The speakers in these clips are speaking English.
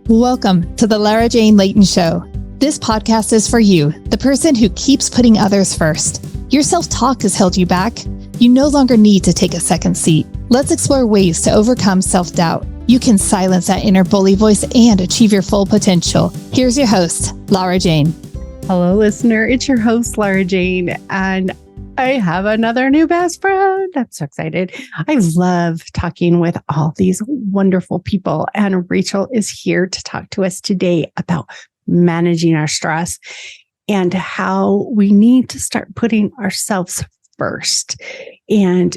Welcome to the Lara Jane Layton Show. This podcast is for you, the person who keeps putting others first. Your self-talk has held you back. You no longer need to take a second seat. Let's explore ways to overcome self-doubt. You can silence that inner bully voice and achieve your full potential. Here's your host, Lara Jane. Hello, listener. It's your host, Lara Jane, and I have another new best friend. I'm so excited. I love talking with all these wonderful people, and Rachel is here to talk to us today about managing our stress and how we need to start putting ourselves first. And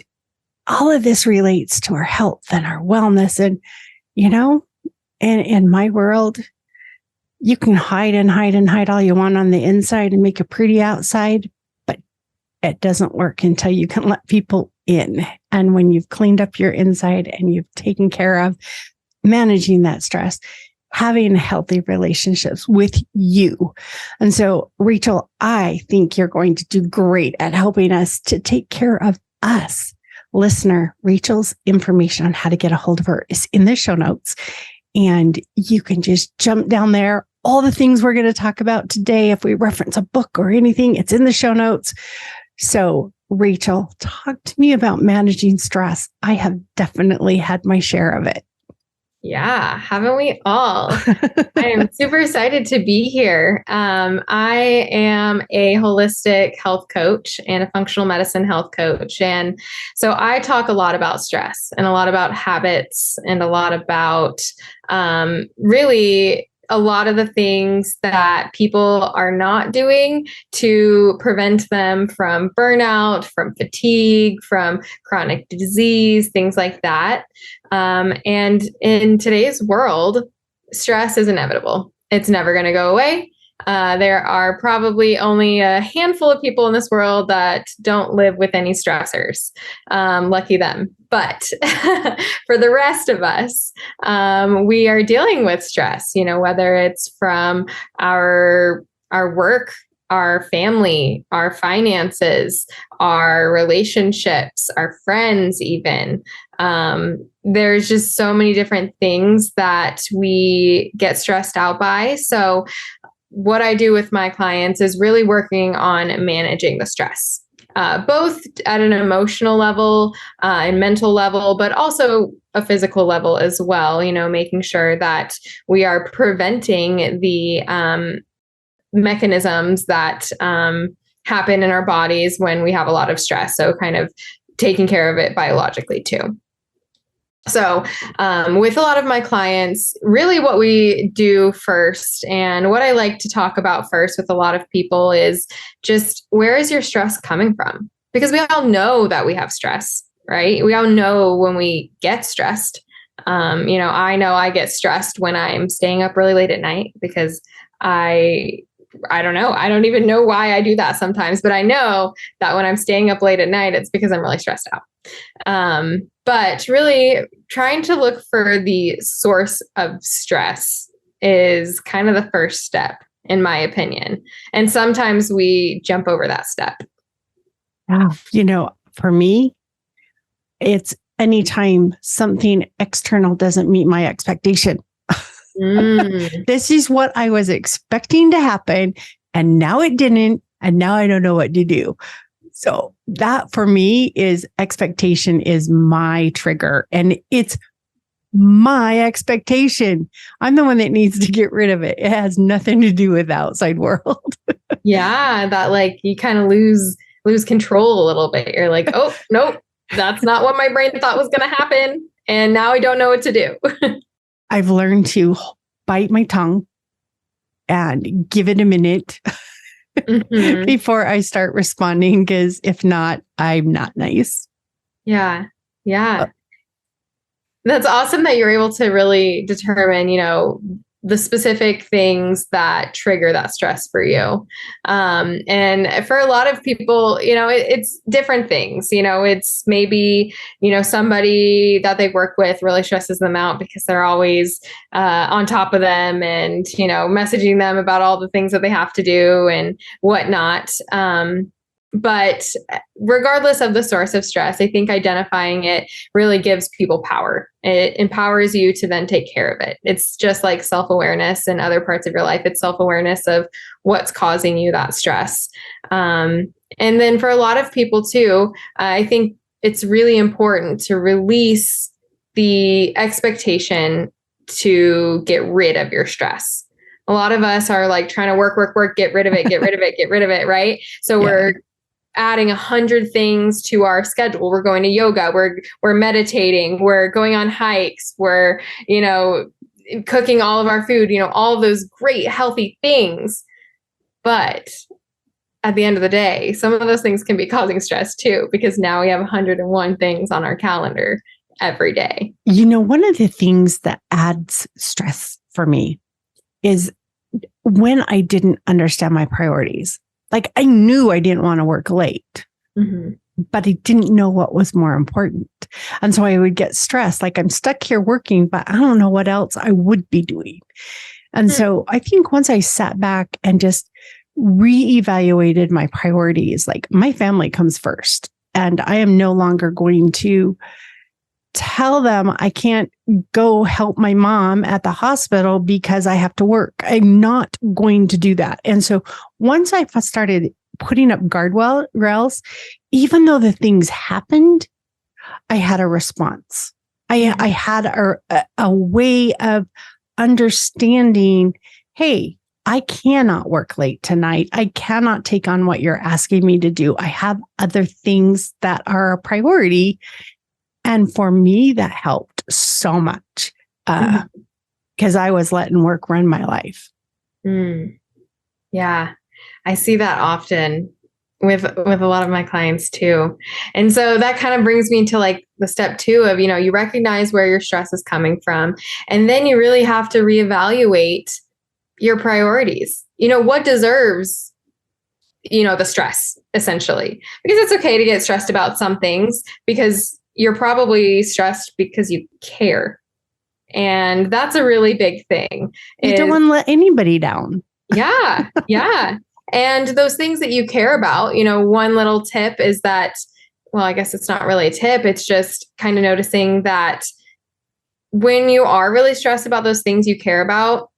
all of this relates to our health and our wellness. And, you know, in my world, you can hide and hide and hide all you want on the inside and make a pretty outside, but it doesn't work until you can let people in. And when you've cleaned up your inside and you've taken care of managing that stress, having healthy relationships with you. And so, Rachel, I think you're going to do great at helping us to take care of us. Listener, Rachel's information on how to get a hold of her is in the show notes. And you can just jump down there. All the things we're going to talk about today, if we reference a book or anything, it's in the show notes. So, Rachel, talk to me about managing stress. I have definitely had my share of it. Yeah, haven't we all? I am super excited to be here. I am a holistic health coach and a functional medicine health coach. And so I talk a lot about stress and a lot about habits and a lot about really a lot of the things that people are not doing to prevent them from burnout, from fatigue, from chronic disease, things like that. And in today's world, stress is inevitable. It's never going to go away. There are probably only a handful of people in this world that don't live with any stressors. Lucky them. But for the rest of us, we are dealing with stress, you know, whether it's from our work, our family, our finances, our relationships, our friends, even. There's just so many different things that we get stressed out by. So what I do with my clients is really working on managing the stress, both at an emotional level and mental level, but also a physical level as well, you know, making sure that we are preventing the mechanisms that happen in our bodies when we have a lot of stress. So kind of taking care of it biologically too. So with a lot of my clients, really what we do first and what I like to talk about first with a lot of people is just where is your stress coming from? Because we all know that we have stress, right? We all know when we get stressed. You know I get stressed when I'm staying up really late at night because I don't know. I don't even know why I do that sometimes, but I know that when I'm staying up late at night, it's because I'm really stressed out. But really trying to look for the source of stress is kind of the first step, in my opinion. And sometimes we jump over that step. You know, for me, it's anytime something external doesn't meet my expectation. This is what I was expecting to happen, and now it didn't, and now I don't know what to do. So that for me is expectation is my trigger, and it's my expectation. I'm the one that needs to get rid of it. It has nothing to do with the outside world. Yeah, that like you kind of lose control a little bit. You're like, oh, nope, that's not what my brain thought was going to happen. And now I don't know what to do. I've learned to bite my tongue and give it a minute before I start responding, because if not, I'm not nice. Yeah. Yeah. That's awesome that you're able to really determine, you know, the specific things that trigger that stress for you. And for a lot of people, you know, it's different things, you know, it's maybe, you know, somebody that they work with really stresses them out because they're always on top of them and, you know, messaging them about all the things that they have to do and whatnot. But regardless of the source of stress, I think identifying it really gives people power. It empowers you to then take care of it. It's just like self-awareness in other parts of your life. It's self-awareness of what's causing you that stress. And then for a lot of people too, I think it's really important to release the expectation to get rid of your stress. A lot of us are like trying to work, get rid of it, get rid of it, right? So we're adding 100 things to our schedule. We're going to yoga, we're meditating, we're going on hikes, we're, cooking all of our food, all of those great healthy things. But at the end of the day, some of those things can be causing stress too, because now we have 101 things on our calendar every day. One of the things that adds stress for me is when I didn't understand my priorities. Like I knew I didn't want to work late, but I didn't know what was more important. And so I would get stressed, like I'm stuck here working, but I don't know what else I would be doing. And so I think once I sat back and just reevaluated my priorities, like my family comes first, and I am no longer going to tell them I can't go help my mom at the hospital because I have to work. I'm not going to do that. And so once I started putting up guardrails, even though the things happened, I had a response. I had a way of understanding, hey, I cannot work late tonight. I cannot take on what you're asking me to do. I have other things that are a priority. And for me, that helped so much because I was letting work run my life. Yeah, I see that often with a lot of my clients too. And so that kind of brings me to like the step 2 of, you recognize where your stress is coming from. And then you really have to reevaluate your priorities. What deserves, the stress essentially, because it's okay to get stressed about some things because you're probably stressed because you care. And that's a really big thing. You don't want to let anybody down. Yeah. Yeah. And those things that you care about, one little tip is that, well, I guess it's not really a tip. It's just kind of noticing that when you are really stressed about those things you care about,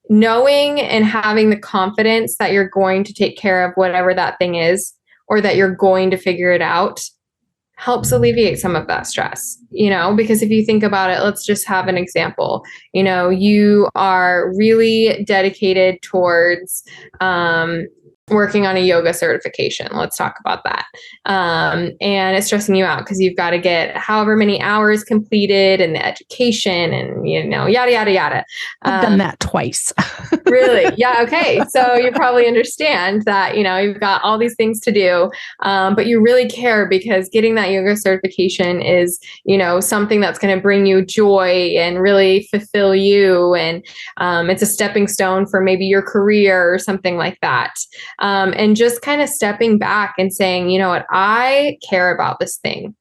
knowing and having the confidence that you're going to take care of whatever that thing is, or that you're going to figure it out, helps alleviate some of that stress, because if you think about it, let's just have an example. You are really dedicated towards working on a yoga certification. Let's talk about that. And it's stressing you out because you've got to get however many hours completed and the education and, yada, yada, yada. I've done that twice. Really? Yeah. Okay. So you probably understand that, you've got all these things to do, but you really care because getting that yoga certification is, something that's going to bring you joy and really fulfill you. And it's a stepping stone for maybe your career or something like that. And just kind of stepping back and saying, you know what, I care about this thing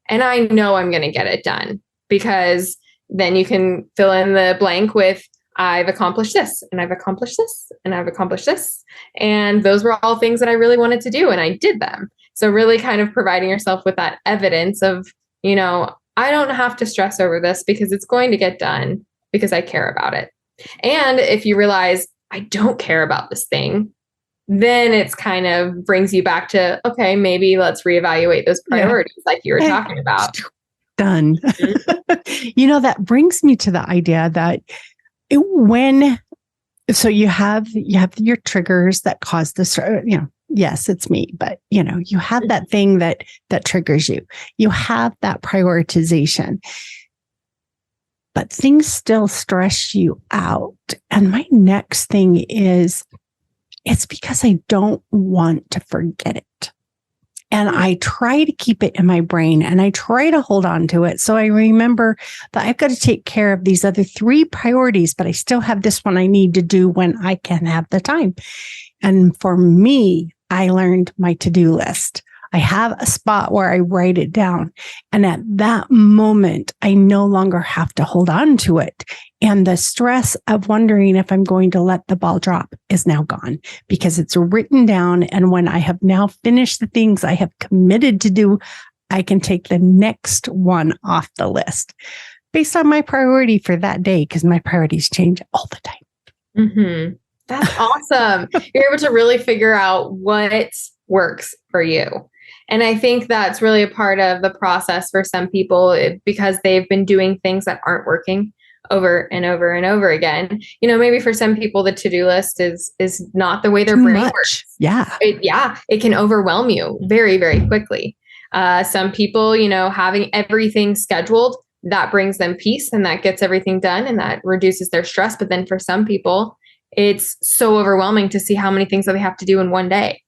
and I know I'm going to get it done, because then you can fill in the blank with, I've accomplished this and I've accomplished this and I've accomplished this. And those were all things that I really wanted to do and I did them. So really kind of providing yourself with that evidence of, I don't have to stress over this because it's going to get done because I care about it. And if you realize I don't care about this thing, then it's kind of brings you back to, okay, maybe let's reevaluate those priorities like you were talking about. Done. That brings me to the idea that so you have your triggers that cause this, yes, it's me, but you have that thing that triggers you. You have that prioritization, but things still stress you out. And my next thing is, it's because I don't want to forget it. And I try to keep it in my brain and I try to hold on to it. So I remember that I've got to take care of these other 3 priorities, but I still have this one I need to do when I can have the time. And for me, I learned my to-do list. I have a spot where I write it down. And at that moment, I no longer have to hold on to it. And the stress of wondering if I'm going to let the ball drop is now gone because it's written down. And when I have now finished the things I have committed to do, I can take the next one off the list based on my priority for that day, because my priorities change all the time. Mm-hmm. That's awesome. You're able to really figure out what works for you. And I think that's really a part of the process for some people because they've been doing things that aren't working over and over and over again. Maybe for some people, the to-do list is not the way their brain works. Yeah. It can overwhelm you very, very quickly. Some people, having everything scheduled, that brings them peace and that gets everything done and that reduces their stress. But then for some people, it's so overwhelming to see how many things that they have to do in one day.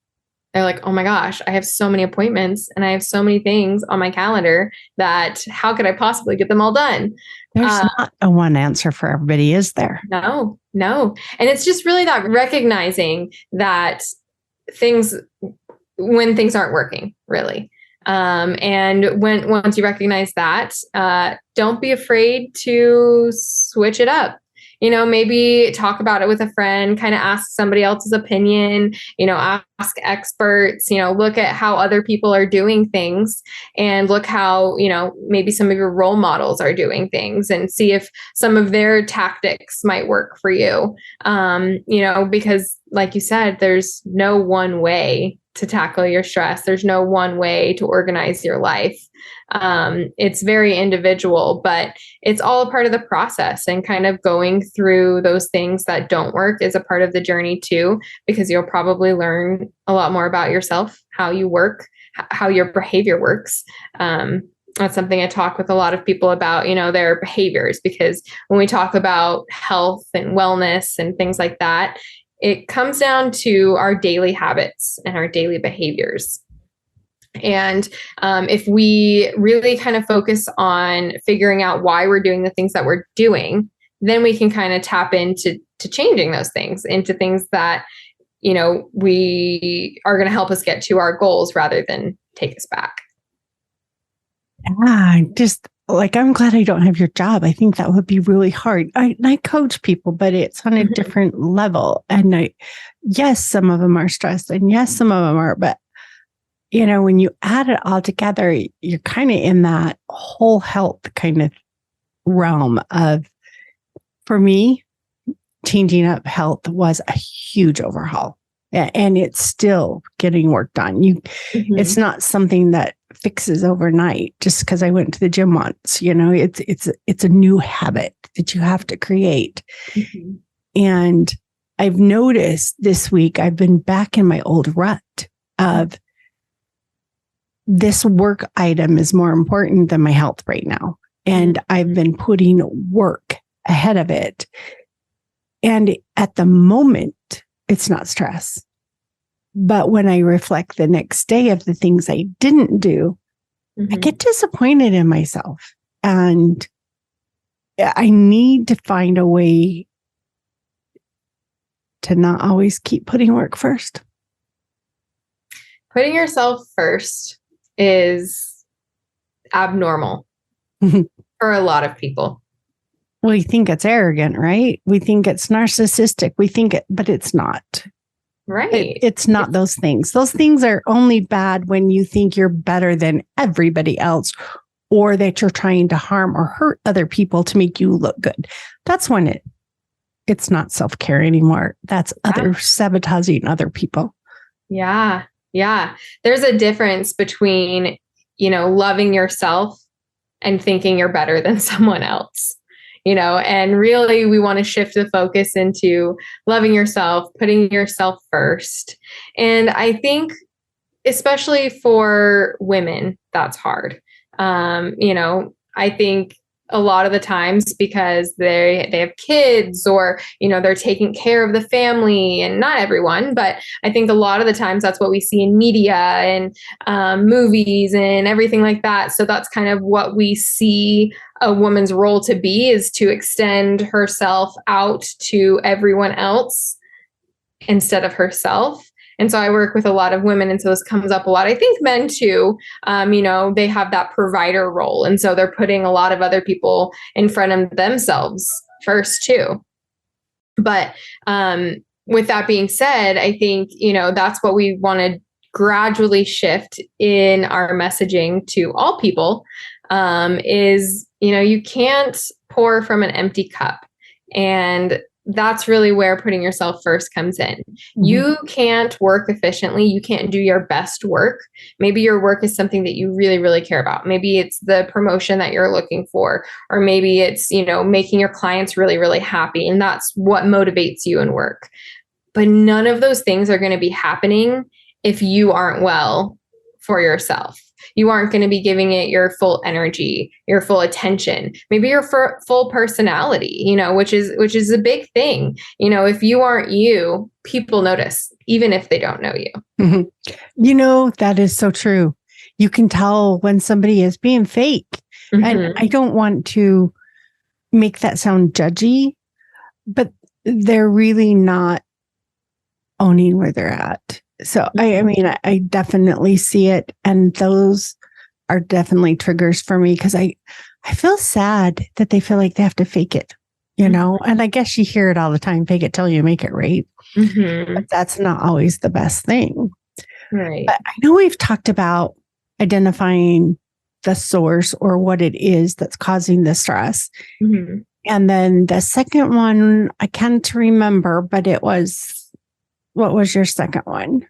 They're like, oh my gosh, I have so many appointments and I have so many things on my calendar that how could I possibly get them all done? There's not a one answer for everybody, is there? No. And it's just really that recognizing that when things aren't working, really. And once you recognize that, don't be afraid to switch it up. Maybe talk about it with a friend, kind of ask somebody else's opinion, ask experts, look at how other people are doing things and look how, maybe some of your role models are doing things and see if some of their tactics might work for you. Because like you said, there's no one way to tackle your stress. There's no one way to organize your life. It's very individual, but it's all a part of the process, and kind of going through those things that don't work is a part of the journey too, because you'll probably learn a lot more about yourself, how you work, how your behavior works. That's something I talk with a lot of people about, their behaviors, because when we talk about health and wellness and things like that, it comes down to our daily habits and our daily behaviors. And if we really kind of focus on figuring out why we're doing the things that we're doing, then we can kind of tap into changing those things into things that, we are going to help us get to our goals rather than take us back. Yeah, just like, I'm glad I don't have your job. I think that would be really hard. I coach people, but it's on a different level. And yes, some of them are stressed and yes, some of them are, but when you add it all together, you're kind of in that whole health kind of realm of, for me, changing up health was a huge overhaul, and it's still getting work done. It's not something that fixes overnight just because I went to the gym once. It's a new habit that you have to create. And I've noticed this week I've been back in my old rut of this work item is more important than my health right now. And I've been putting work ahead of it. And at the moment, it's not stress. But when I reflect the next day of the things I didn't do, I get disappointed in myself. And I need to find a way to not always keep putting work first. Putting yourself first is abnormal for a lot of people. We think it's arrogant, right? We think it's narcissistic. We think it, but it's not. Right. It's not those things. Those things are only bad when you think you're better than everybody else, or that you're trying to harm or hurt other people to make you look good. That's when it's not self-care anymore. That's other sabotaging other people. Yeah. There's a difference between, loving yourself and thinking you're better than someone else. And really we want to shift the focus into loving yourself, putting yourself first. And I think, especially for women, that's hard. I think a lot of the times because they have kids or, they're taking care of the family, and not everyone, but I think a lot of the times that's what we see in media and movies and everything like that. So that's kind of what we see a woman's role to be, is to extend herself out to everyone else instead of herself. And so I work with a lot of women. And so this comes up a lot. I think men too, they have that provider role. And so they're putting a lot of other people in front of themselves first too. But with that being said, I think, that's what we want to gradually shift in our messaging to all people, is, you can't pour from an empty cup. And that's really where putting yourself first comes in. Mm-hmm. You can't work efficiently. You can't do your best work. Maybe your work is something that you really, really care about. Maybe it's the promotion that you're looking for, or maybe it's, making your clients really, really happy. And that's what motivates you in work. But none of those things are going to be happening if you aren't well for yourself. You aren't going to be giving it your full energy, your full attention, maybe your full personality, which is a big thing. If you aren't you, people notice, even if they don't know you. Mm-hmm. That is so true. You can tell when somebody is being fake. Mm-hmm. And I don't want to make that sound judgy, but they're really not owning where they're at. So, I definitely see it. And those are definitely triggers for me because I feel sad that they feel like they have to fake it, Mm-hmm. And I guess you hear it all the time, fake it till you make it, right? Mm-hmm. But that's not always the best thing. Right. But I know we've talked about identifying the source or what it is that's causing the stress. Mm-hmm. And then the second one, I can't remember, but what was your second one?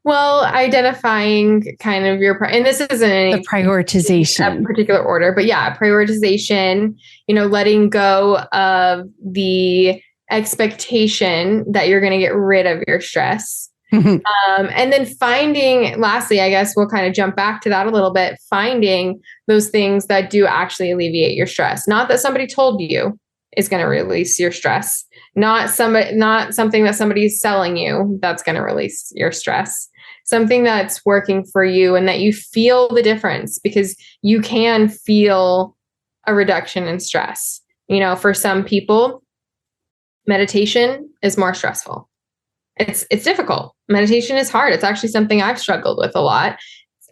Well, identifying kind of and this isn't the prioritization, a particular order, but yeah, prioritization, letting go of the expectation that you're going to get rid of your stress. Mm-hmm. And then lastly, I guess we'll kind of jump back to that a little bit, finding those things that do actually alleviate your stress. Not that somebody told you is going to release your stress. Not something that somebody's selling you that's going to release your stress. Something that's working for you and that you feel the difference, because you can feel a reduction in stress. For some people, meditation is more stressful. It's difficult. Meditation is hard. It's actually something I've struggled with a lot.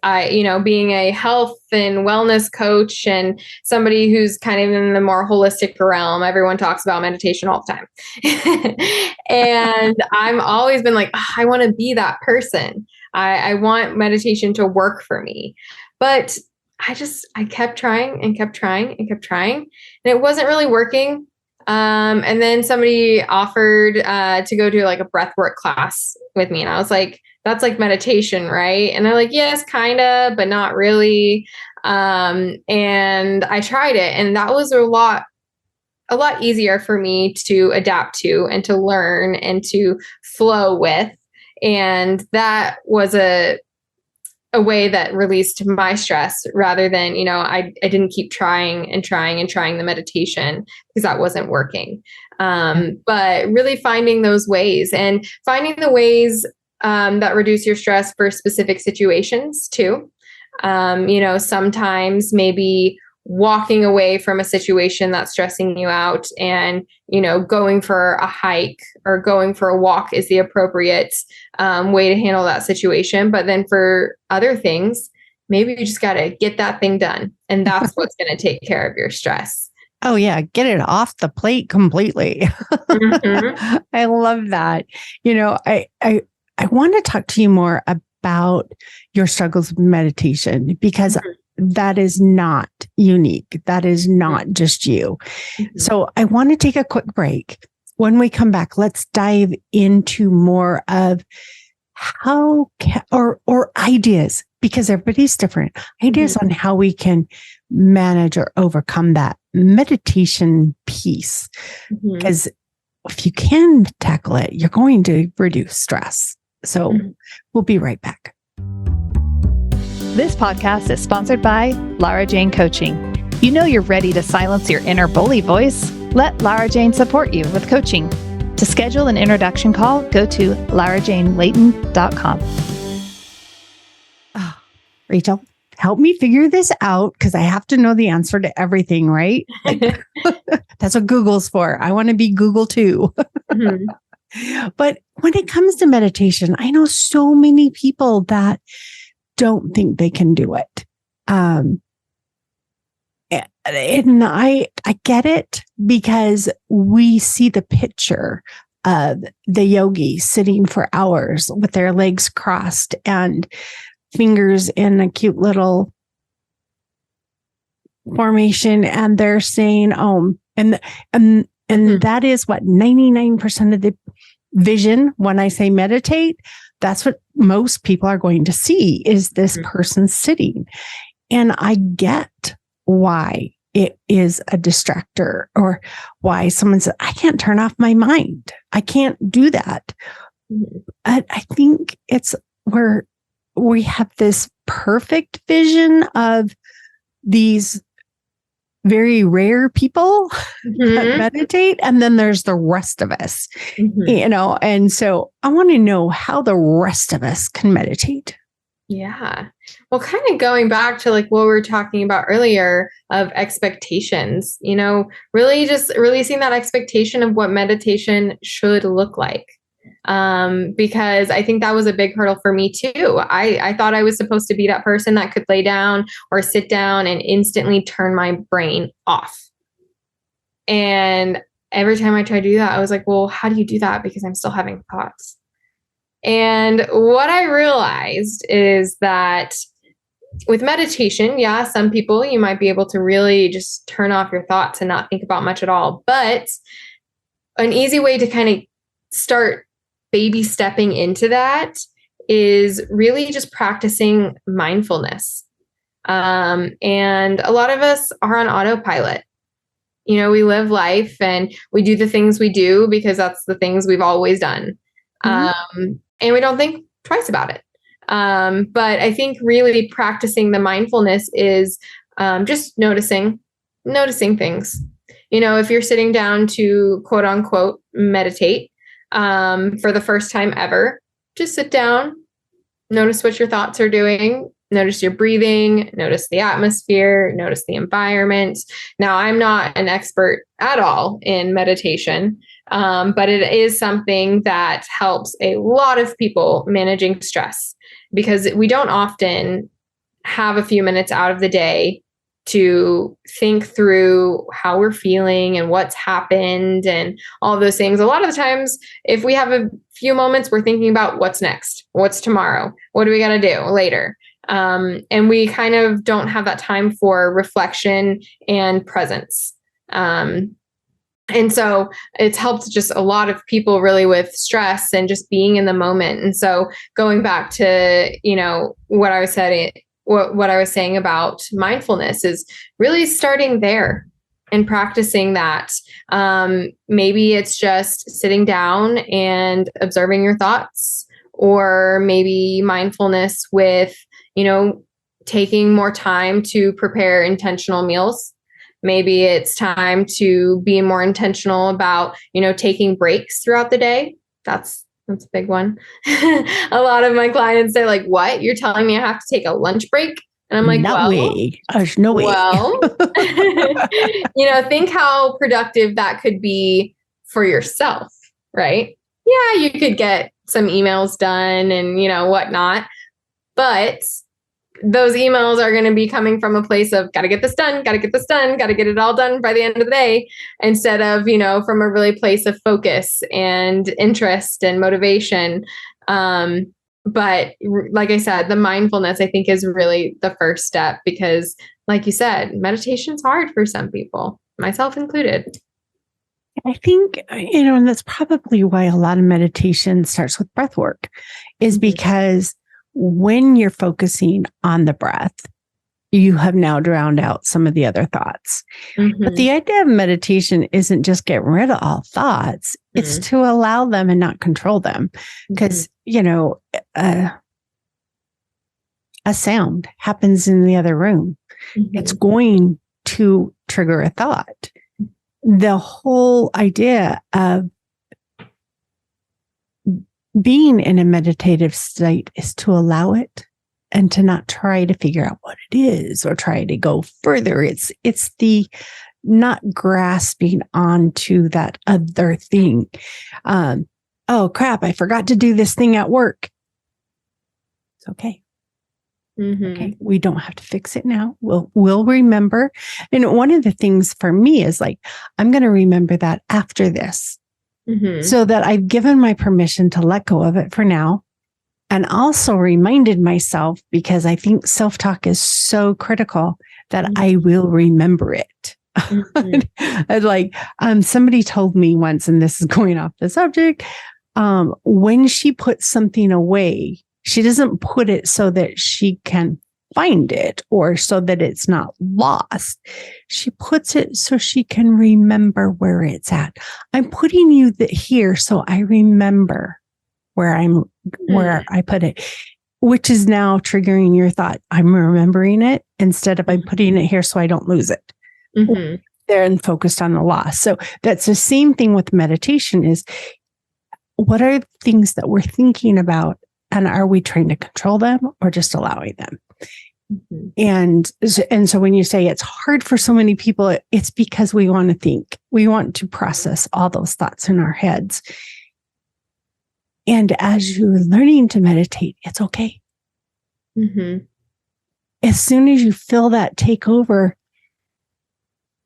Being a health and wellness coach and somebody who's kind of in the more holistic realm, everyone talks about meditation all the time. And I've always been like, I want to be that person. I want meditation to work for me. But I kept trying and kept trying and kept trying. And it wasn't really working. And then somebody offered to go do like a breathwork class with me. And I was like, that's like meditation, right? And they're like, yes, kind of, but not really. And I tried it, and that was a lot easier for me to adapt to and to learn and to flow with. And that was a way that released my stress rather than, I didn't keep trying and trying and trying the meditation because that wasn't working. But really finding those ways and finding the ways that reduce your stress for specific situations too. Sometimes maybe walking away from a situation that's stressing you out and, going for a hike or going for a walk is the appropriate way to handle that situation. But then for other things, maybe you just got to get that thing done. And that's what's going to take care of your stress. Oh yeah. Get it off the plate completely. Mm-hmm. I love that. I want to talk to you more about your struggles with meditation because that is not unique. That is not just you. Mm-hmm. So I want to take a quick break. When we come back, let's dive into more of or ideas, because everybody's different, ideas on how we can manage or overcome that meditation piece. Because if you can tackle it, you're going to reduce stress. So we'll be right back. This podcast is sponsored by Lara Jane Coaching. You're ready to silence your inner bully voice. Let Lara Jane support you with coaching. To schedule an introduction call, go to larajanelayton.com. Oh, Rachel, help me figure this out because I have to know the answer to everything, right? That's what Google's for. I want to be Google too. But when it comes to meditation, I know so many people that don't think they can do it. And I get it, because we see the picture of the yogi sitting for hours with their legs crossed and fingers in a cute little formation, and they're saying and that is what 99% of the vision. When I say meditate, that's what most people are going to see, is this person sitting. And I get why it is a distractor, or why someone says, I can't turn off my mind. I can't do that. But I think it's where we have this perfect vision of these very rare people that meditate. And then there's the rest of us, and so I want to know how the rest of us can meditate. Yeah. Well, kind of going back to like what we were talking about earlier of expectations, really just releasing that expectation of what meditation should look like. Because I think that was a big hurdle for me too. I thought I was supposed to be that person that could lay down or sit down and instantly turn my brain off. And every time I tried to do that, I was like, well, how do you do that? Because I'm still having thoughts. And what I realized is that with meditation, yeah, some people, you might be able to really just turn off your thoughts and not think about much at all. But an easy way to kind of start baby stepping into that is really just practicing mindfulness. And a lot of us are on autopilot. We live life and we do the things we do because that's the things we've always done. And we don't think twice about it. But I think really practicing the mindfulness is just noticing things. If you're sitting down to quote unquote meditate for the first time ever, just sit down, notice what your thoughts are doing, notice your breathing, notice the atmosphere, notice the environment. Now, I'm not an expert at all in meditation. But it is something that helps a lot of people managing stress, because we don't often have a few minutes out of the day to think through how we're feeling and what's happened and all those things. A lot of the times, if we have a few moments, we're thinking about what's next, what's tomorrow, what do we got to do later? And we kind of don't have that time for reflection and presence. And so it's helped just a lot of people really with stress and just being in the moment. And so going back to, what I was saying about mindfulness is really starting there and practicing that. Maybe it's just sitting down and observing your thoughts, or maybe mindfulness with, taking more time to prepare intentional meals. Maybe it's time to be more intentional about, taking breaks throughout the day. That's a big one. A lot of my clients, they're like, what? You're telling me I have to take a lunch break? And I'm like, no way. There's no way. Well, think how productive that could be for yourself, right? Yeah, you could get some emails done and, whatnot. But those emails are going to be coming from a place of got to get this done, got to get it all done by the end of the day, instead of, from a really place of focus and interest and motivation. But like I said, the mindfulness, I think, is really the first step, because like you said, meditation's hard for some people, myself included. I think, and that's probably why a lot of meditation starts with breath work, is because when you're focusing on the breath, you have now drowned out some of the other thoughts. But the idea of meditation isn't just getting rid of all thoughts. It's to allow them and not control them. Because, a sound happens in the other room. It's going to trigger a thought. The whole idea of being in a meditative state is to allow it and to not try to figure out what it is or try to go further. It's the not grasping onto that other thing. oh crap, I forgot to do this thing at work. It's okay. Okay. We don't have to fix it now. We'll remember. And one of the things for me is like, I'm going to remember that after this, so that I've given my permission to let go of it for now. And also reminded myself, because I think self-talk is so critical, that I will remember it. Like somebody told me once, and this is going off the subject, when she puts something away, she doesn't put it so that she can find it or so that it's not lost. She puts it so she can remember where it's at. I'm putting you here so I remember where I put it, which is now triggering your thought. I'm remembering it instead of I'm putting it here so I don't lose it. They're focused on the loss. So that's the same thing with meditation is, what are things that we're thinking about, and are we trying to control them or just allowing them? And so when you say it's hard for so many people, it's because we want to think, we want to process all those thoughts in our heads. And as you're learning to meditate, it's okay. As soon as you feel that take over,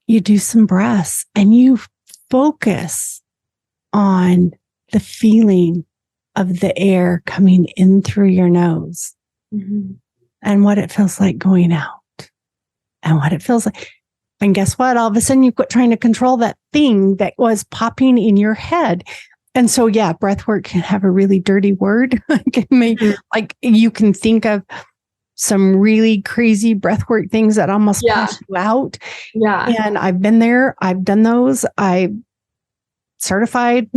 you do some breaths and you focus on the feeling of the air coming in through your nose and what it feels like going out and what it feels like. And guess what? All of a sudden you quit trying to control that thing that was popping in your head. And so, yeah, breath work can have a really dirty word. Like you can think of some really crazy breath work things that almost pass you out. Yeah. And I've been there. I've done those. I'm certified.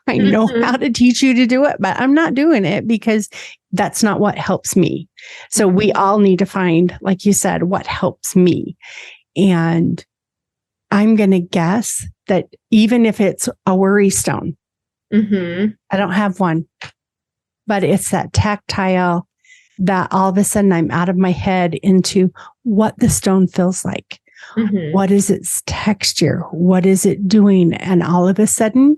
I know how to teach you to do it, but I'm not doing it because that's not what helps me. So we all need to find, like you said, what helps me. And I'm going to guess that even if it's a worry stone, I don't have one, but it's that tactile that all of a sudden I'm out of my head into what the stone feels like. What is its texture? What is it doing? And all of a sudden,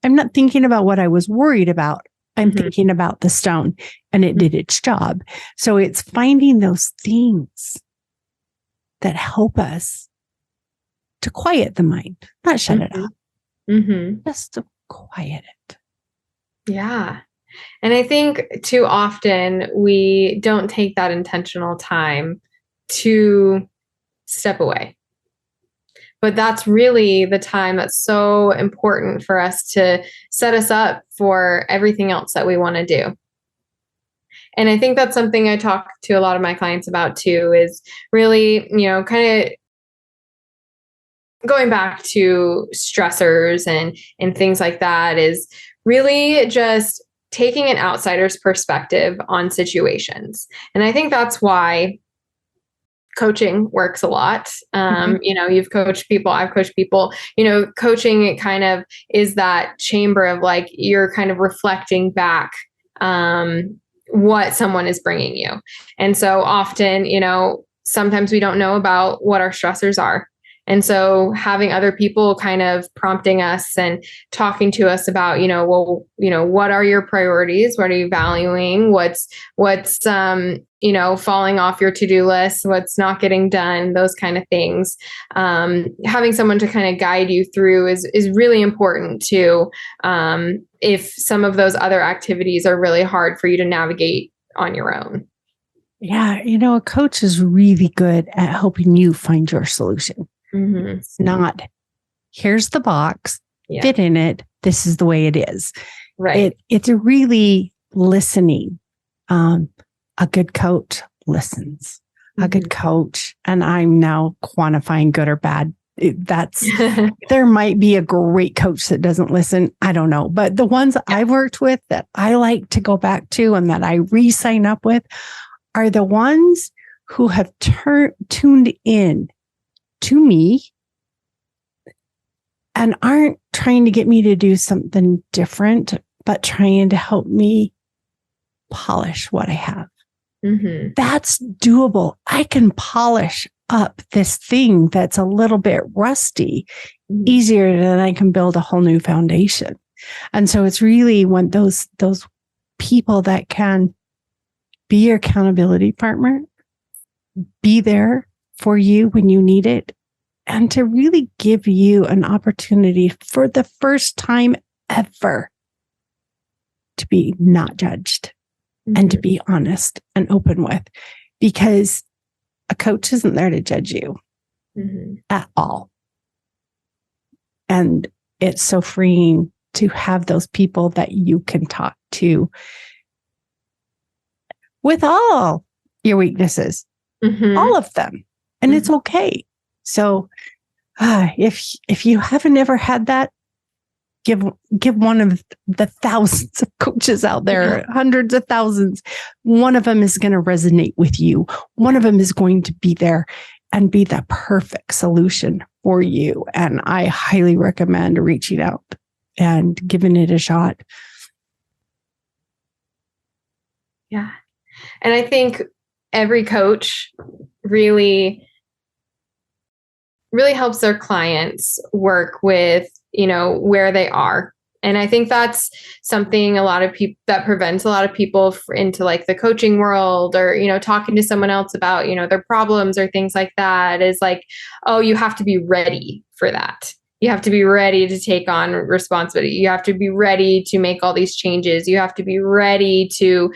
I'm not thinking about what I was worried about. I'm thinking about the stone, and it did its job. So it's finding those things that help us to quiet the mind, not shut it up, just to quiet it. Yeah. And I think too often we don't take that intentional time to step away. But that's really the time that's so important for us to set us up for everything else that we want to do. And I think that's something I talk to a lot of my clients about too, is really, kind of going back to stressors and things like that, is really just taking an outsider's perspective on situations. And I think that's why coaching works a lot. You've coached people, I've coached people, coaching, it kind of is that chamber of like, you're kind of reflecting back what someone is bringing you. And so often, sometimes we don't know about what our stressors are. And so having other people kind of prompting us and talking to us about, what are your priorities? What are you valuing? What's falling off your to-do list? What's not getting done? Those kind of things. Having someone to kind of guide you through is really important too. If some of those other activities are really hard for you to navigate on your own. Yeah. A coach is really good at helping you find your solution. It's not, here's the box, fit in it. This is the way it is. Right. It's really listening. A good coach listens. A good coach, and I'm now quantifying good or bad. There might be a great coach that doesn't listen. I don't know. But the ones I've worked with that I like to go back to and that I re-sign up with are the ones who have tuned in to me and aren't trying to get me to do something different, but trying to help me polish what I have. That's doable. I can polish up this thing that's a little bit rusty easier than I can build a whole new foundation. And so it's really when those people that can be your accountability partner, be there for you when you need it, and to really give you an opportunity for the first time ever to be not judged and to be honest and open with, because a coach isn't there to judge you at all. And it's so freeing to have those people that you can talk to with all your weaknesses, all of them. And it's okay. So if you haven't ever had that, give one of the thousands of coaches out there, hundreds of thousands. One of them is going to resonate with you. One of them is going to be there and be the perfect solution for you. And I highly recommend reaching out and giving it a shot. Yeah. And I think every coach really helps their clients work with, where they are. And I think that's something that prevents a lot of people into like the coaching world or, talking to someone else about, their problems or things like that, is like, oh, you have to be ready for that. You have to be ready to take on responsibility. You have to be ready to make all these changes. You have to be ready to,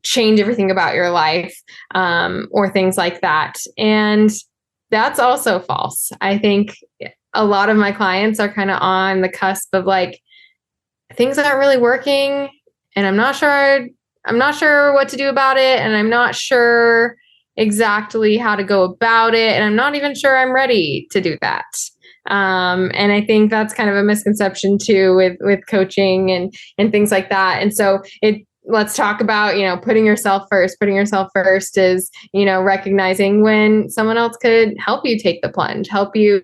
change everything about your life, or things like that. And that's also false. I think a lot of my clients are kind of on the cusp of like, things aren't really working and I'm not sure what to do about it. And I'm not sure exactly how to go about it. And I'm not even sure I'm ready to do that. And I think that's kind of a misconception too with coaching and things like that. And so let's talk about, putting yourself first. Putting yourself first is, recognizing when someone else could help you take the plunge, help you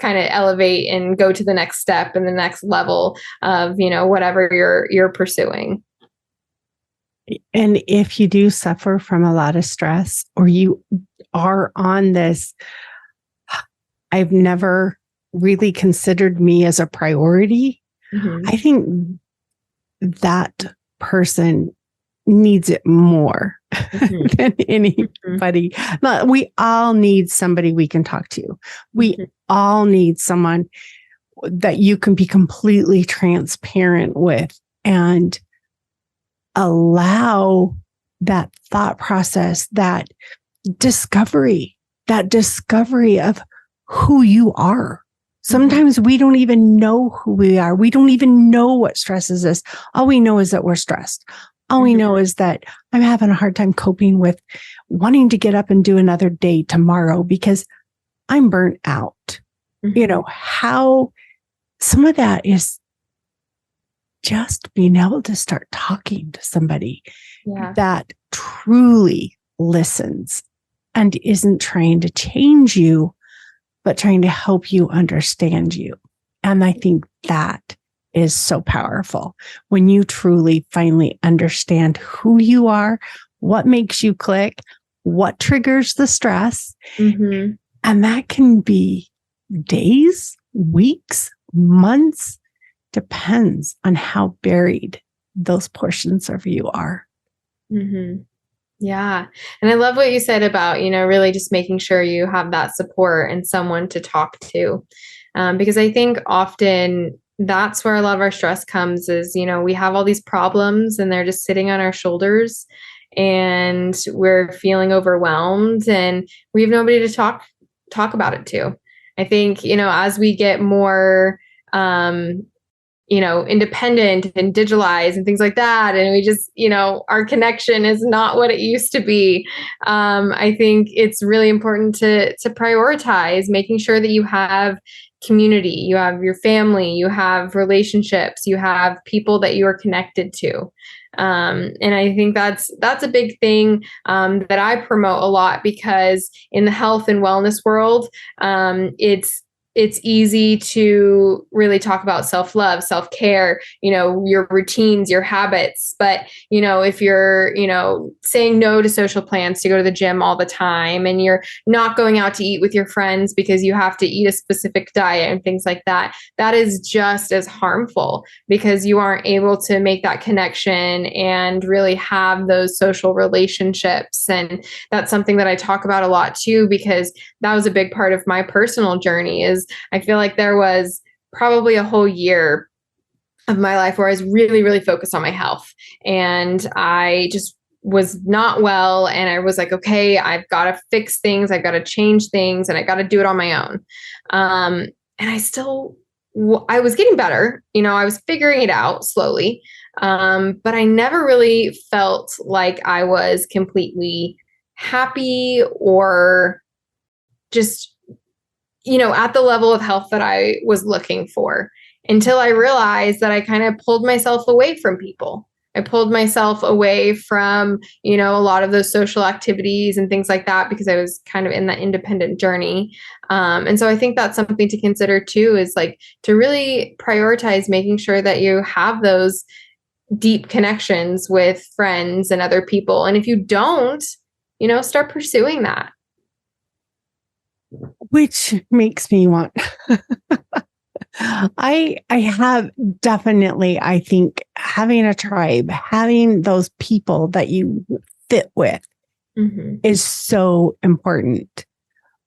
kind of elevate and go to the next step and the next level of, whatever you're pursuing. And if you do suffer from a lot of stress, or you are on this, I've never really considered me as a priority, I think that person needs it more than anybody. But we all need somebody we can talk to. We all need someone that you can be completely transparent with and allow that thought process, that discovery of who you are. Sometimes we don't even know who we are. We don't even know what stresses us. All we know is that we're stressed. All we know is that I'm having a hard time coping with wanting to get up and do another day tomorrow because I'm burnt out. How some of that is just being able to start talking to somebody that truly listens and isn't trying to change you, but trying to help you understand you. And I think that is so powerful when you truly finally understand who you are, what makes you click, what triggers the stress. And that can be days, weeks, months, depends on how buried those portions of you are. Yeah. And I love what you said about, really just making sure you have that support and someone to talk to. Because I think often that's where a lot of our stress comes is, we have all these problems and they're just sitting on our shoulders and we're feeling overwhelmed and we have nobody to talk about it to. I think, as we get more, independent and digitalized and things like that. And we just, our connection is not what it used to be. I think it's really important to prioritize making sure that you have community, you have your family, you have relationships, you have people that you are connected to. And I think that's a big thing that I promote a lot because in the health and wellness world, it's it's easy to really talk about self-love, self-care, your routines, your habits. But, if you're, saying no to social plans to go to the gym all the time, and you're not going out to eat with your friends because you have to eat a specific diet and things like that, that is just as harmful, because you aren't able to make that connection and really have those social relationships. And that's something that I talk about a lot too, because that was a big part of my personal journey. Is I feel like there was probably a whole year of my life where I was really, really focused on my health, and I just was not well. And I was like, okay, I've got to fix things. I've got to change things, and I got to do it on my own. And I was getting better. I was figuring it out slowly. But I never really felt like I was completely happy or just, at the level of health that I was looking for, until I realized that I kind of pulled myself away from people. I pulled myself away from, a lot of those social activities and things like that, because I was kind of in that independent journey. And so I think that's something to consider too, is like to really prioritize making sure that you have those deep connections with friends and other people. And if you don't, start pursuing that. Which makes me want, I have definitely, I think having a tribe, having those people that you fit with is so important.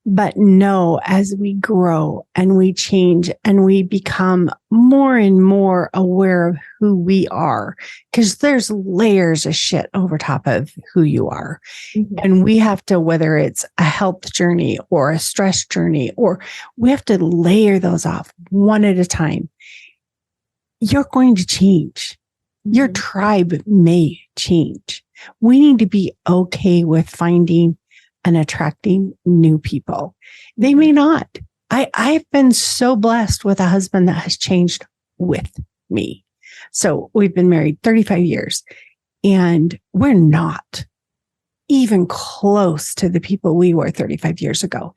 But no, as we grow and we change and we become more and more aware of who we are, because there's layers of shit over top of who you are. And we have to, whether it's a health journey or a stress journey, or we have to layer those off one at a time. You're going to change. Your tribe may change. We need to be okay with finding and attracting new people. They may not. I've been so blessed with a husband that has changed with me. So we've been married 35 years, and we're not even close to the people we were 35 years ago,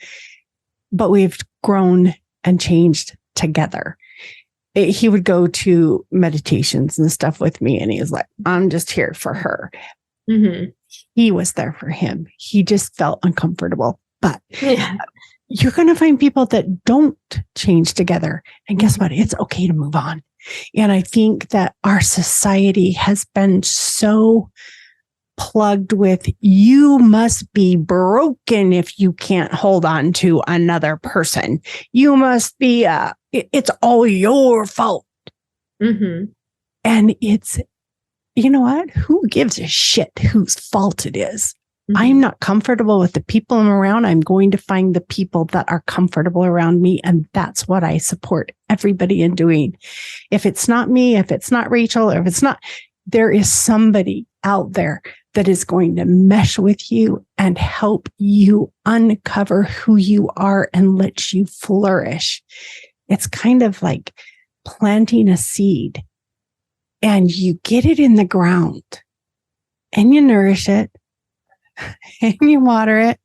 but we've grown and changed together. He would go to meditations and stuff with me, and he was like, I'm just here for her. He was there for him. He just felt uncomfortable. But you're going to find people that don't change together. And guess what? It's okay to move on. And I think that our society has been so plugged with, you must be broken if you can't hold on to another person. You must be, it's all your fault. And it's, you know what? Who gives a shit whose fault it is? I'm not comfortable with the people I'm around. I'm going to find the people that are comfortable around me. And that's what I support everybody in doing. If it's not me, if it's not Rachel, or if it's not, there is somebody out there that is going to mesh with you and help you uncover who you are and let you flourish. It's kind of like planting a seed. And you get it in the ground and you nourish it and you water it.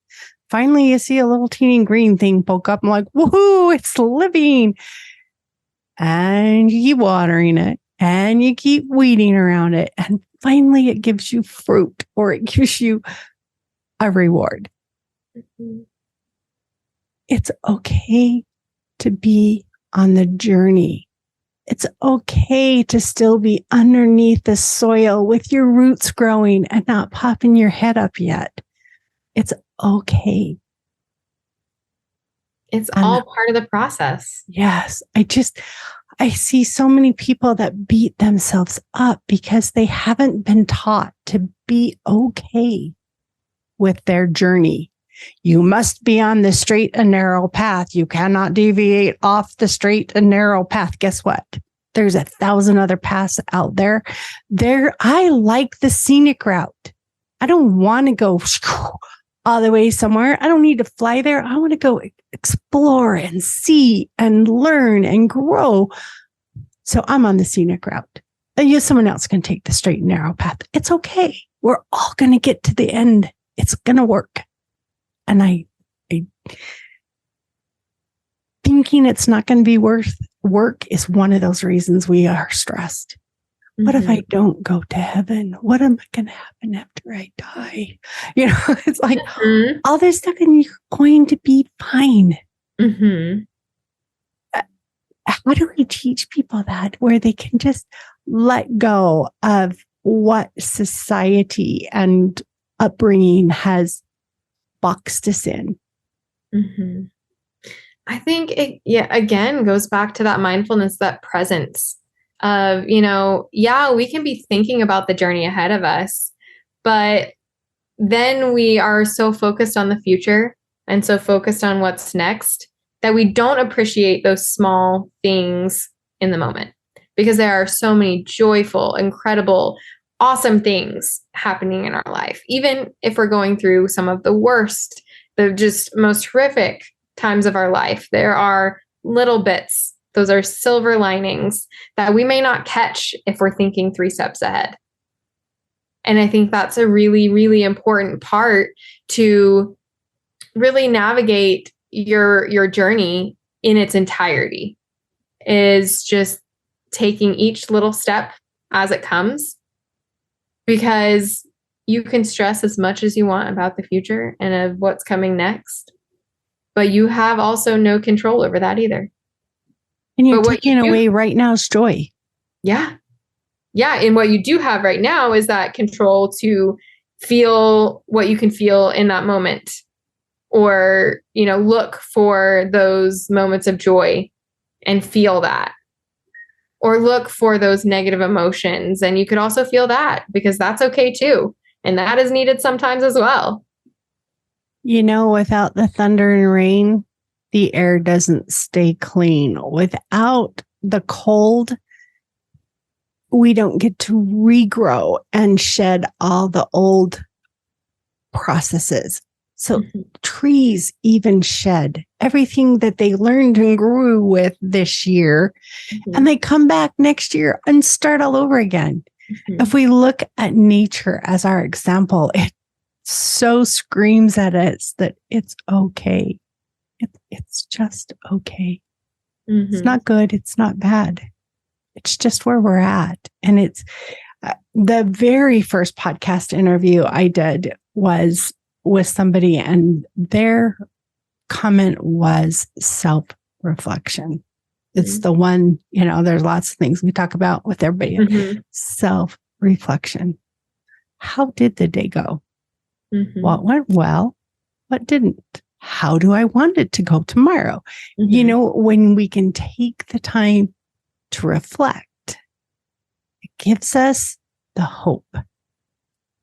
Finally, you see a little teeny green thing poke up. I'm like, woohoo, it's living. And you keep watering it and you keep weeding around it. And finally, it gives you fruit, or it gives you a reward. It's okay to be on the journey. It's okay to still be underneath the soil with your roots growing and not popping your head up yet. It's okay. It's all part of the process. Yes. I see so many people that beat themselves up because they haven't been taught to be okay with their journey. You must be on the straight and narrow path. You cannot deviate off the straight and narrow path. Guess what? There's 1,000 other paths out there. I like the scenic route. I don't want to go all the way somewhere. I don't need to fly there. I want to go explore and see and learn and grow. So I'm on the scenic route. And someone else can take the straight and narrow path. It's okay. We're all going to get to the end. It's going to work. And I think thinking it's not going to be worth work is one of those reasons we are stressed. What if I don't go to heaven? What am I going to happen after I die? It's like all this stuff, and you're going to be fine. How do we teach people that, where they can just let go of what society and upbringing has boxed us in? I think it, again, goes back to that mindfulness, that presence of, we can be thinking about the journey ahead of us, but then we are so focused on the future and so focused on what's next that we don't appreciate those small things in the moment, because there are so many joyful, incredible, awesome things happening in our life. Even if we're going through some of the worst, the just most horrific times of our life, there are little bits. Those are silver linings that we may not catch if we're thinking 3 steps ahead. And I think that's a really, really important part to really navigate your journey in its entirety, is just taking each little step as it comes, because you can stress as much as you want about the future and of what's coming next, but you have also no control over that either. And you're taking away right now's joy. Yeah. Yeah. And what you do have right now is that control to feel what you can feel in that moment, or, look for those moments of joy and feel that, or look for those negative emotions. And you could also feel that, because that's okay too. And that is needed sometimes as well. Without the thunder and rain, the air doesn't stay clean. Without the cold, we don't get to regrow and shed all the old processes. So trees even shed everything that they learned and grew with this year, and they come back next year and start all over again. If we look at nature as our example, it so screams at us that it's okay. It's just okay. It's not good. It's not bad. It's just where we're at. And it's the very first podcast interview I did was with somebody, and their comment was self-reflection. It's the one, there's lots of things we talk about with everybody. Self-reflection. How did the day go? What went well? What didn't? How do I want it to go tomorrow? When we can take the time to reflect, it gives us the hope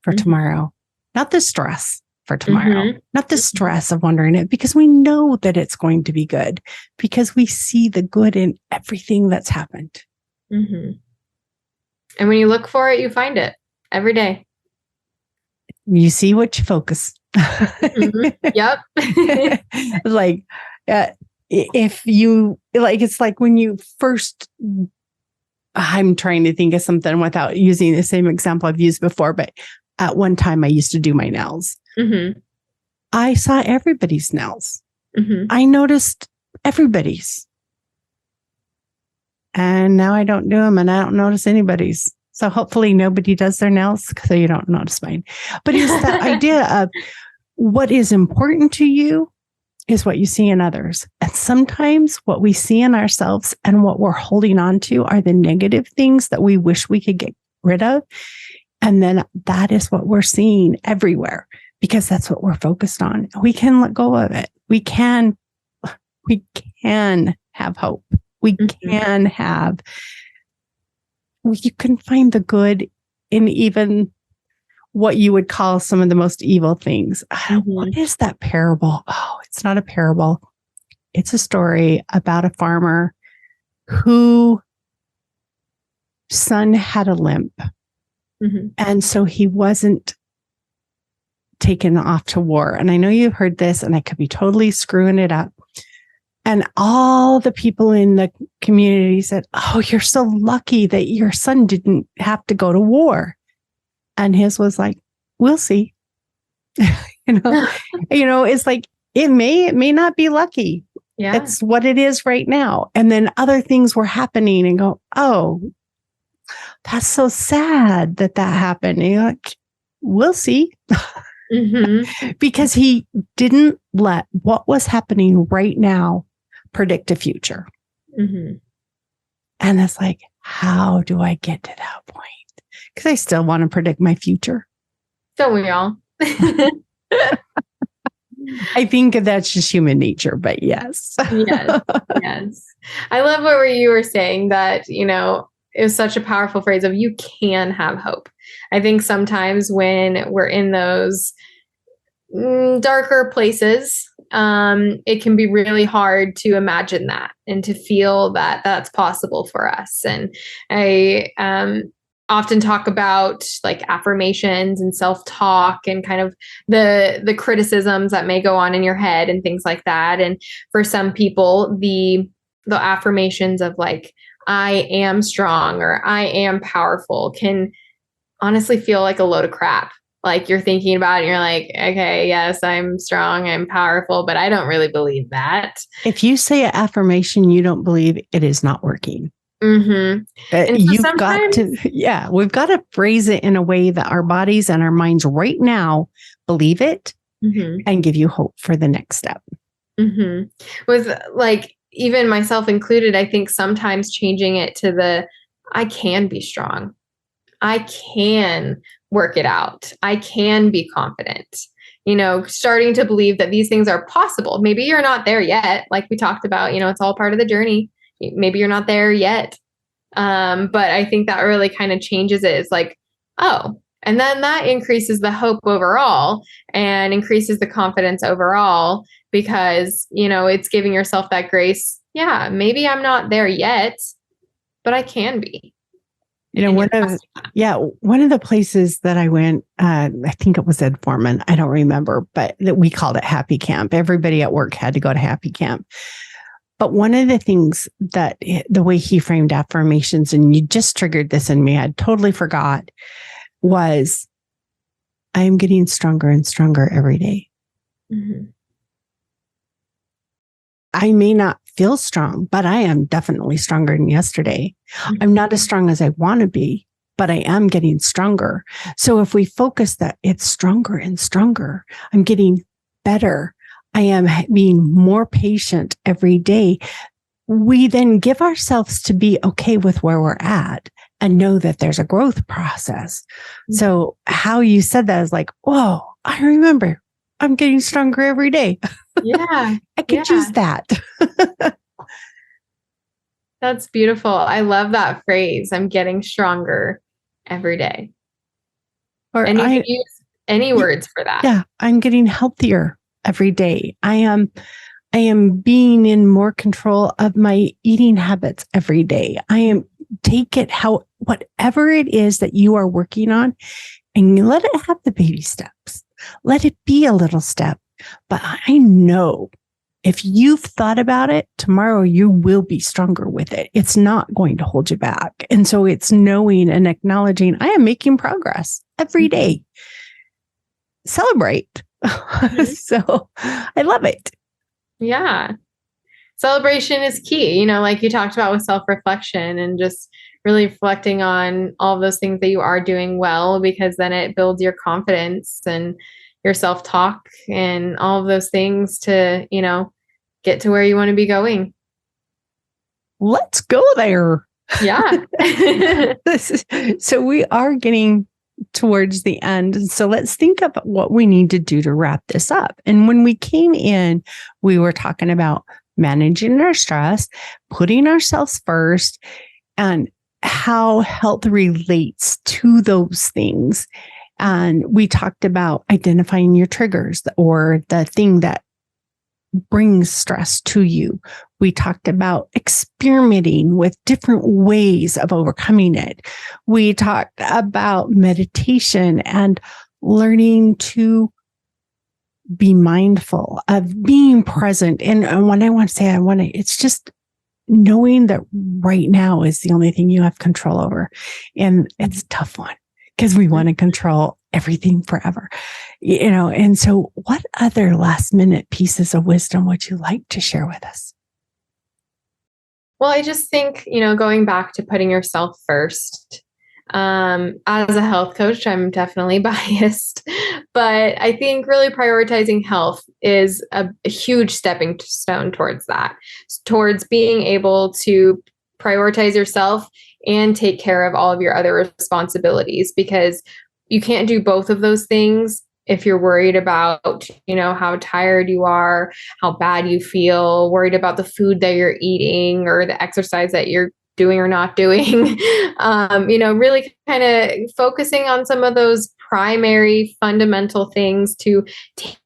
for tomorrow, not the stress for tomorrow, not the stress of wondering it, because we know that it's going to be good, because we see the good in everything that's happened. And when you look for it, you find it every day. You see what you focus. Yep. If you it's like when you first, I'm trying to think of something without using the same example I've used before, but at one time I used to do my nails. I saw everybody's nails. I noticed everybody's. And now I don't do them, and I don't notice anybody's. So hopefully nobody does their nails, so you don't notice mine. But it's that idea of what is important to you is what you see in others. And sometimes what we see in ourselves and what we're holding on to are the negative things that we wish we could get rid of. And then that is what we're seeing everywhere, because that's what we're focused on. We can let go of it. We can have hope. We can have, you can find the good in even what you would call some of the most evil things. What is that parable? Oh, it's not a parable. It's a story about a farmer whose son had a limp. And so he wasn't taken off to war. And I know you've heard this, and I could be totally screwing it up. And all the people in the community said, "Oh, you're so lucky that your son didn't have to go to war." And his was like, "We'll see." It's like, it may not be lucky. Yeah. It's what it is right now. And then other things were happening and go, oh, that's so sad that happened. And you're like, we'll see. Because he didn't let what was happening right now predict a future. And it's like, how do I get to that point? Because I still want to predict my future. Don't we all? I think that's just human nature, but yes. Yes. I love what you were saying that, it was such a powerful phrase of you can have hope. I think sometimes when we're in those darker places, it can be really hard to imagine that and to feel that that's possible for us. And I often talk about like affirmations and self-talk and kind of the criticisms that may go on in your head and things like that. And for some people, the affirmations of like, I am strong or I am powerful can honestly feel like a load of crap. Like you're thinking about it and you're like, okay, yes, I'm strong, I'm powerful, but I don't really believe that. If you say an affirmation you don't believe, it is not working. And so we've got to phrase it in a way that our bodies and our minds right now believe it and give you hope for the next step. With like, even myself included, I think sometimes changing it to I can be strong. I can work it out. I can be confident, starting to believe that these things are possible. Maybe you're not there yet. Like we talked about, it's all part of the journey. Maybe you're not there yet. But I think that really kind of changes it. It's like, oh, and then that increases the hope overall and increases the confidence overall because, it's giving yourself that grace. Yeah, maybe I'm not there yet, but I can be. One of the places that I went, I think it was Ed Foreman. I don't remember, but we called it Happy Camp. Everybody at work had to go to Happy Camp. But one of the things that the way he framed affirmations, and you just triggered this in me, I totally forgot, was I'm getting stronger and stronger every day. I may not feel strong, but I am definitely stronger than yesterday. I'm not as strong as I want to be, but I am getting stronger. So if we focus that it's stronger and stronger, I'm getting better. I am being more patient every day. We then give ourselves to be okay with where we're at and know that there's a growth process. So how you said that is like, whoa, I remember I'm getting stronger every day. Yeah. I could use that. That's beautiful. I love that phrase. I'm getting stronger every day. And you can use any words for that. Yeah. I'm getting healthier every day. I am being in more control of my eating habits every day. Whatever it is that you are working on, and you let it have the baby steps. Let it be a little step. But I know if you've thought about it, tomorrow you will be stronger with it. It's not going to hold you back. And so it's knowing and acknowledging I am making progress every day. Celebrate. So I love it. Yeah. Celebration is key, like you talked about with self-reflection and just really reflecting on all those things that you are doing well, because then it builds your confidence and your self-talk and all of those things to, get to where you want to be going. Let's go there. Yeah. So we are getting towards the end. So let's think of what we need to do to wrap this up. And when we came in, we were talking about managing our stress, putting ourselves first, and how health relates to those things. And we talked about identifying your triggers or the thing that brings stress to you. We talked about experimenting with different ways of overcoming it. We talked about meditation and learning to be mindful of being present. And when I want to say it's just knowing that right now is the only thing you have control over. And it's a tough one because we want to control everything forever, and so what other last minute pieces of wisdom would you like to share with us? Well, I just think, going back to putting yourself first, as a health coach, I'm definitely biased, but I think really prioritizing health is a huge stepping stone towards that, towards being able to prioritize yourself and take care of all of your other responsibilities, because you can't do both of those things if you're worried about, how tired you are, how bad you feel, worried about the food that you're eating or the exercise that you're doing or not doing. Really kind of focusing on some of those primary fundamental things to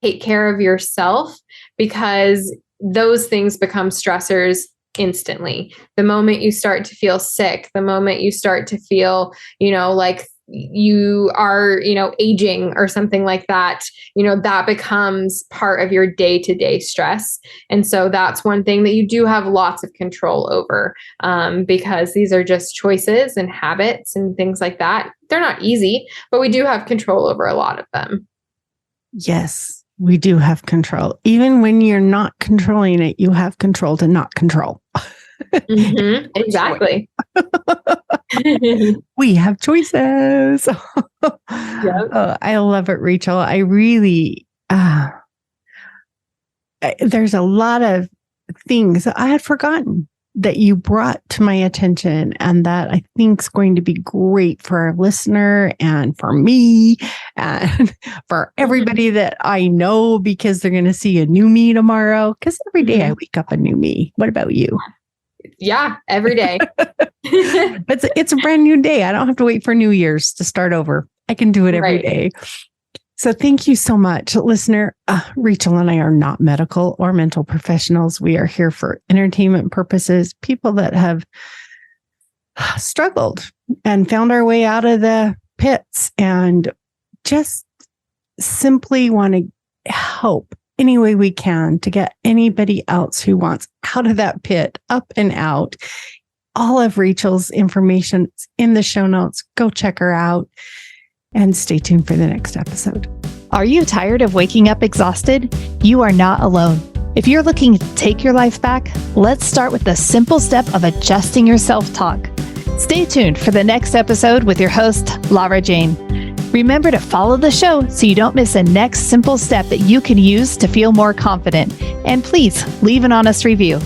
take care of yourself, because those things become stressors instantly. The moment you start to feel sick, the moment you start to feel, like you are, aging or something like that, that becomes part of your day-to-day stress. And so that's one thing that you do have lots of control over, because these are just choices and habits and things like that. They're not easy, but we do have control over a lot of them. Yes, we do have control. Even when you're not controlling it, you have control to not control. Mm-hmm, exactly. We have choices. Yep. I love it, Rachel. I really, there's a lot of things that I had forgotten that you brought to my attention, and that I think is going to be great for our listener and for me and for everybody that I know, because they're going to see a new me tomorrow. Because every day I wake up a new me. What about you? Yeah, every day. It's a brand new day. I don't have to wait for New Year's to start over. I can do it every day. So thank you so much, listener. Rachel and I are not medical or mental professionals. We are here for entertainment purposes, people that have struggled and found our way out of the pits, and just simply want to help any way we can to get anybody else who wants out of that pit up and out. All of Rachel's information is in the show notes. Go check her out and stay tuned for the next episode. Are you tired of waking up exhausted? You are not alone. If you're looking to take your life back, let's start with the simple step of adjusting your self-talk. Stay tuned for the next episode with your host, Lara Jane. Remember to follow the show so you don't miss a next simple step that you can use to feel more confident. And please leave an honest review.